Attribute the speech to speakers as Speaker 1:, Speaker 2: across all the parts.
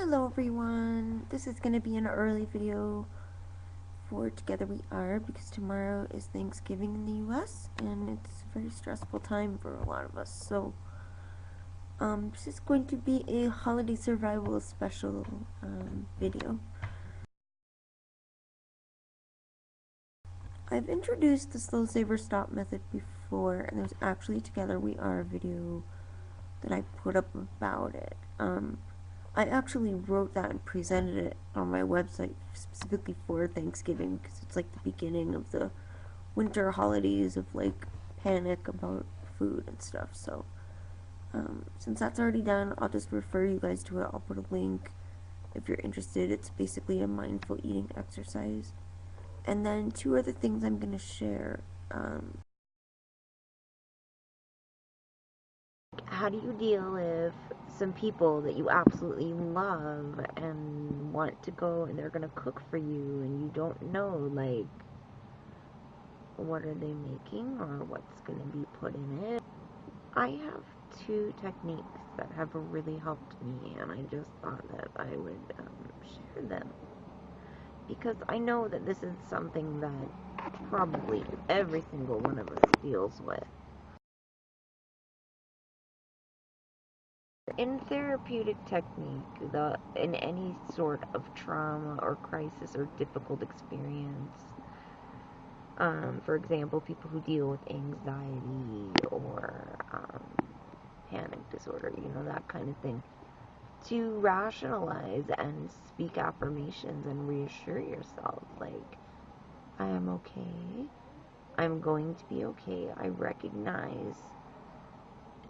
Speaker 1: Hello everyone, this is going to be an early video for togetherweR because tomorrow is Thanksgiving in the US and it's a very stressful time for a lot of us. So this is going to be a holiday survival special video. I've introduced the slow saver stop method before, and there's actually a togetherweR video that I put up about it. I actually wrote that and presented it on my website specifically for Thanksgiving because it's like the beginning of the winter holidays of like panic about food and stuff. So since that's already done, I'll just refer you guys to it. I'll put a link if you're interested. It's basically a mindful eating exercise. And then two other things I'm going to share. How do you deal with some people that you absolutely love and want to go and they're going to cook for you and you don't know, like, what are they making or what's going to be put in it? I have two techniques that have really helped me, and I just thought that I would share them because I know that this is something that probably every single one of us deals with. In therapeutic technique, in any sort of trauma or crisis or difficult experience, for example, people who deal with anxiety or panic disorder, that kind of thing, to rationalize and speak affirmations and reassure yourself, like, I am okay, I'm going to be okay, I recognize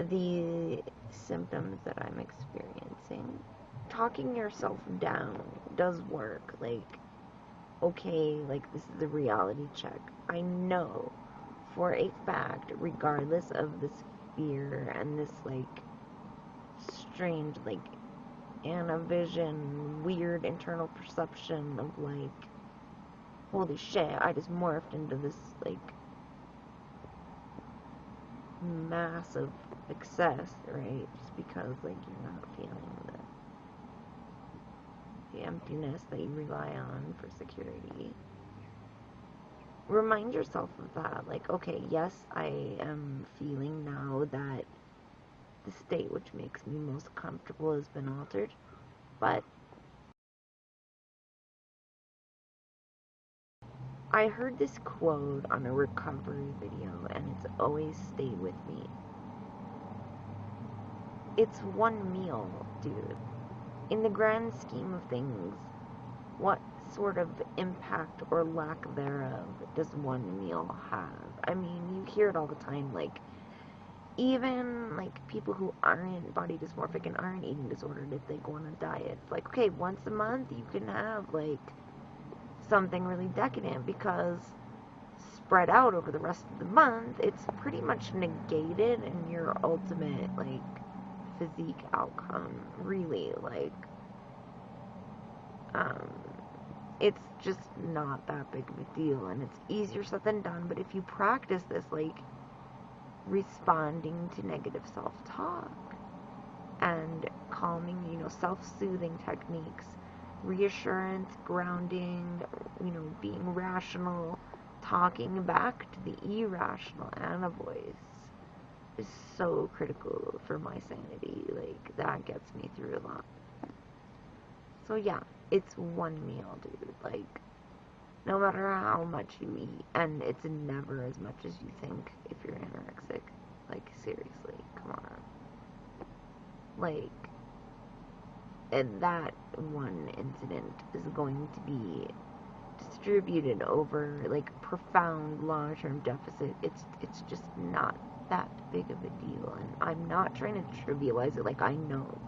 Speaker 1: the symptoms that I'm experiencing. Talking yourself down does work. Like, okay, like, this is a reality check. I know for a fact, regardless of this fear and this, like, strange, like, anavision, weird internal perception of, like, holy shit, I just morphed into this, like, massive excess, right? Just because, like, you're not feeling the emptiness that you rely on for security. Remind yourself of that. Like, okay, yes, I am feeling now that the state which makes me most comfortable has been altered, but I heard this quote on a recovery video, and it's always stayed with me. It's one meal, dude. In the grand scheme of things, what sort of impact or lack thereof does one meal have? I mean, you hear it all the time, like, even, like, people who aren't body dysmorphic and aren't eating disordered, if they go on a diet, it's like, okay, once a month you can have, like, something really decadent, because spread out over the rest of the month, it's pretty much negated in your ultimate, like, physique outcome, really, like, it's just not that big of a deal, and it's easier said than done. But if you practice this, like, responding to negative self-talk and calming, self-soothing techniques, reassurance, grounding, being rational, talking back to the irrational Anna voice is so critical for my sanity. Like, that gets me through a lot. So yeah, it's one meal, dude. Like, no matter how much you eat, and it's never as much as you think if you're anorexic. Like, seriously, come on. Like, and that one incident is going to be distributed over, like, profound long-term deficit. It's just not that big of a deal, and I'm not trying to trivialize it. Like, I know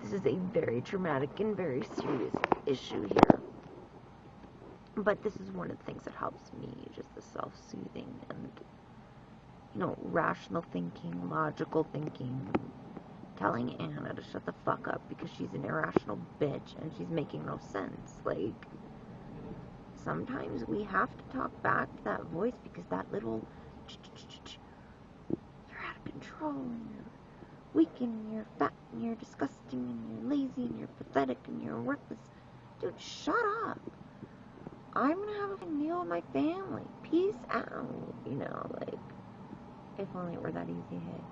Speaker 1: this is a very traumatic and very serious issue here, but this is one of the things that helps me, just the self-soothing and, rational thinking, logical thinking, telling Anna to shut the fuck up because she's an irrational bitch and she's making no sense. Like, sometimes we have to talk back to that voice because that little you're out of control, weak and you're fat and you're disgusting and you're lazy and you're pathetic and you're worthless. Dude, shut up. I'm gonna have a meal with my family. Peace out. You know, like, if only it were that easy, hey.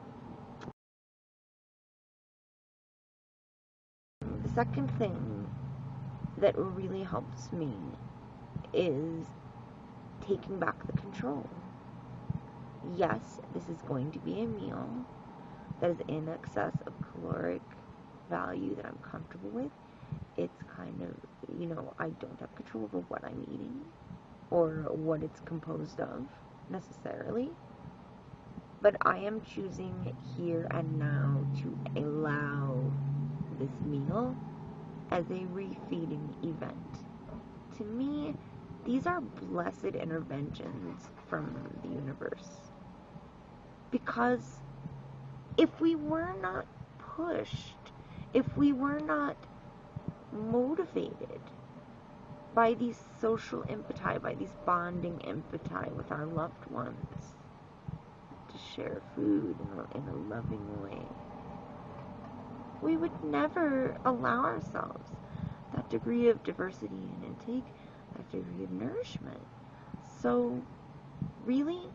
Speaker 1: The second thing that really helps me is taking back the control. Yes, this is going to be a meal that is in excess of caloric value that I'm comfortable with. It's kind of, you know, I don't have control over what I'm eating or what it's composed of necessarily. But I am choosing here and now to allow this meal as a refeeding event. To me, these are blessed interventions from the universe. Because if we were not pushed, if we were not motivated by these social impeti, by these bonding impeti with our loved ones, to share food in a loving way, we would never allow ourselves that degree of diversity and intake, that degree of nourishment. So, really,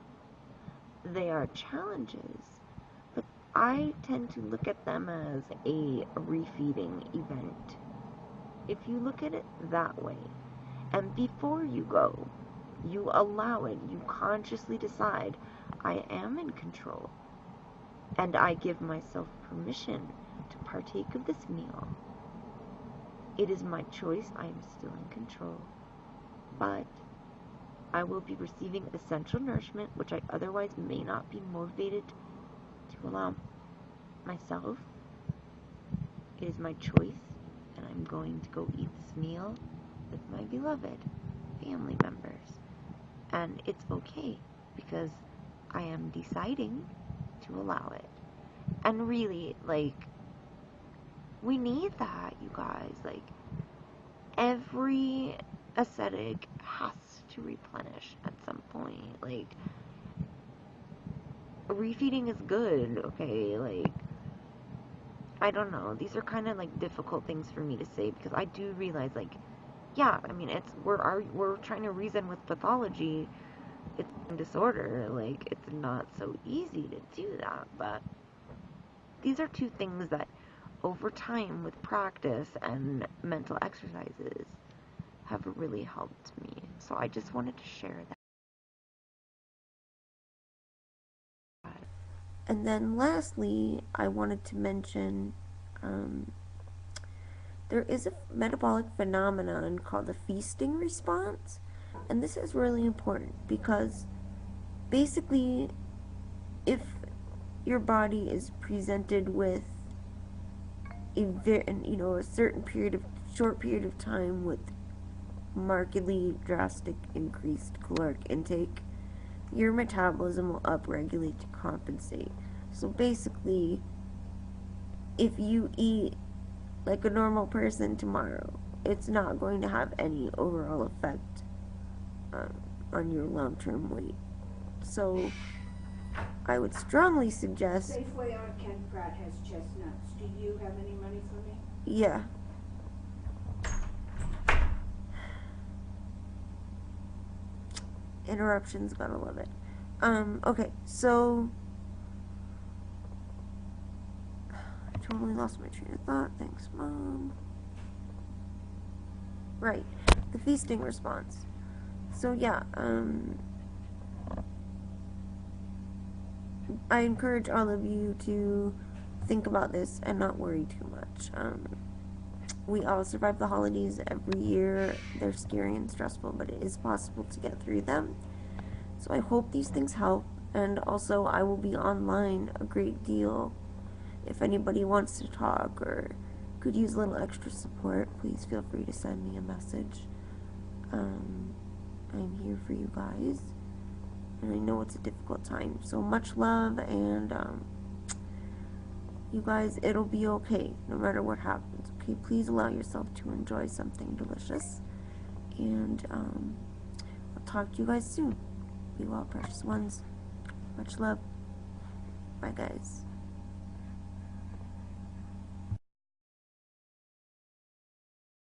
Speaker 1: they are challenges, but I tend to look at them as a refeeding event. If you look at it that way, and before you go, you allow it, you consciously decide, I am in control, and I give myself permission to partake of this meal. It is my choice, I am still in control, but I will be receiving essential nourishment, which I otherwise may not be motivated to allow myself. It is my choice, and I'm going to go eat this meal with my beloved family members. And it's okay, because I am deciding to allow it. And really, like, we need that, you guys. Like, every ascetic has to replenish at some point. Like, refeeding is good, okay? Like, I don't know. These are kind of like difficult things for me to say, because I do realize, like, yeah, I mean, we're trying to reason with pathology. It's a disorder. Like, it's not so easy to do that, but these are two things that over time with practice and mental exercises have really helped me. So I just wanted to share that.
Speaker 2: And then lastly, I wanted to mention there is a metabolic phenomenon called the feasting response. And this is really important because basically, if your body is presented with a certain short period of time with markedly drastic increased caloric intake, your metabolism will upregulate to compensate. So basically, if you eat like a normal person tomorrow, it's not going to have any overall effect on your long-term weight. So I would strongly suggest.
Speaker 3: Safeway on Kent Pratt has chestnuts. Do you have any money for me?
Speaker 2: Yeah. Interruptions, gotta love it. Okay, so I totally lost my train of thought. Thanks, Mom. Right, the feasting response. So yeah, I encourage all of you to think about this and not worry too much. We all survive the holidays every year. They're scary and stressful, but it is possible to get through them. So I hope these things help. And also, I will be online a great deal. If anybody wants to talk or could use a little extra support, please feel free to send me a message. I'm here for you guys. And I know it's a difficult time. So much love, and you guys, it'll be okay no matter what happens. Okay, please allow yourself to enjoy something delicious. And I'll talk to you guys soon. Be well, precious ones. Much love. Bye, guys.